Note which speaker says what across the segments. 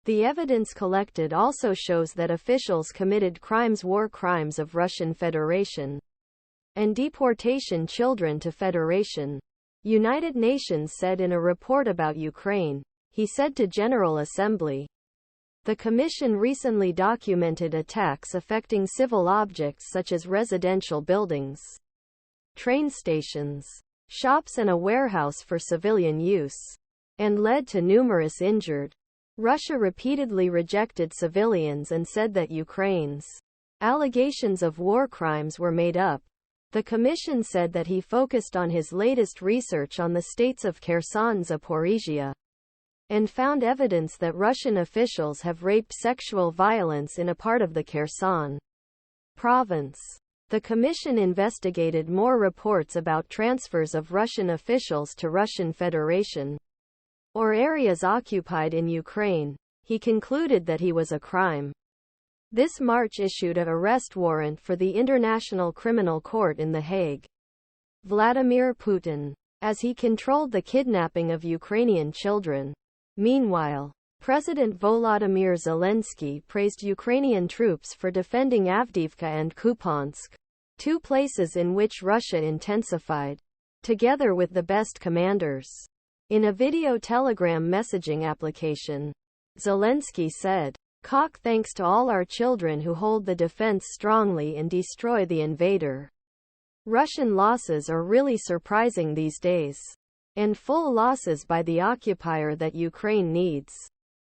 Speaker 1: The evidence collected also shows that officials committed war crimes of Russian Federation, and deportation children to Federation. United Nations said in a report about Ukraine, he said to General Assembly. The Commission recently documented attacks affecting civil objects such as residential buildings, train stations, shops and a warehouse for civilian use, and led to numerous injured. Russia repeatedly rejected civilians and said that Ukraine's allegations of war crimes were made up. The Commission said that he focused on his latest research on the states of Kherson and Zaporizhia, and found evidence that Russian officials have raped sexual violence in a part of the Kherson province. The Commission investigated more reports about transfers of Russian officials to Russian Federation, or areas occupied in Ukraine. He concluded that he was a crime. This March issued an arrest warrant for the International Criminal Court in The Hague, Vladimir Putin, as he controlled the kidnapping of Ukrainian children. Meanwhile, President Volodymyr Zelensky praised Ukrainian troops for defending Avdiivka and Kupiansk, two places in which Russia intensified, together with the best commanders. In a video Telegram messaging application, Zelensky said, Thanks to all our children who hold the defense strongly and destroy the invader. Russian losses are really surprising these days, and full losses by the occupier that Ukraine needs.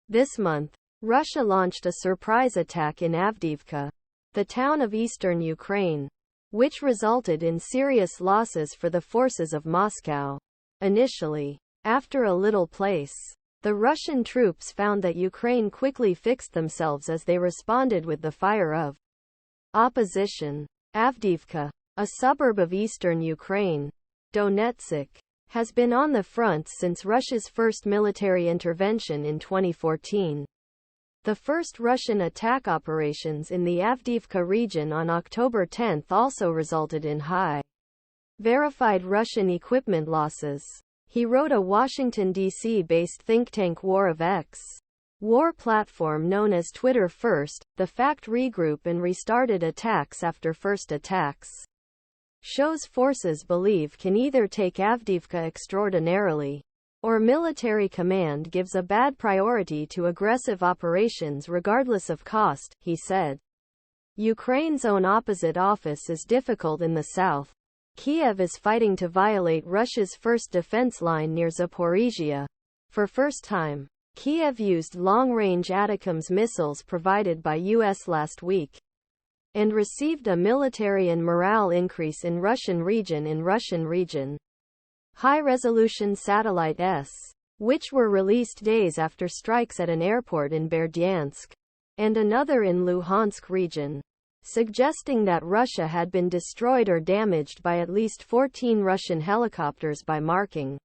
Speaker 1: This month, Russia launched a surprise attack in Avdiivka, the town of eastern Ukraine, which resulted in serious losses for the forces of Moscow. Initially, after a little place, the Russian troops found that Ukraine quickly fixed themselves as they responded with the fire of opposition. Avdiivka, a suburb of eastern Ukraine, Donetsk, has been on the front since Russia's first military intervention in 2014. The first Russian attack operations in the Avdiivka region on October 10 also resulted in high verified Russian equipment losses. He wrote a Washington, D.C.-based think tank War of X war platform known as Twitter First. The fact regroup and restarted attacks after first attacks shows forces believe can either take Avdiivka extraordinarily, or military command gives a bad priority to aggressive operations regardless of cost, he said. Ukraine's own opposite office is difficult in the south. Kiev is fighting to violate Russia's first defense line near Zaporizhia. For first time, Kiev used long-range ATACMS missiles provided by U.S. last week, and received a military and morale increase in Russian region. High-resolution satellite S, which were released days after strikes at an airport in Berdyansk, and another in Luhansk region, suggesting that Russia had been destroyed or damaged by at least 14 Russian helicopters by marking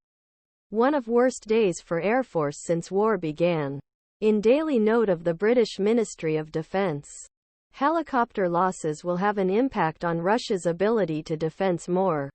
Speaker 1: one of worst days for Air Force since war began. In daily note of the British Ministry of Defence, helicopter losses will have an impact on Russia's ability to defend more.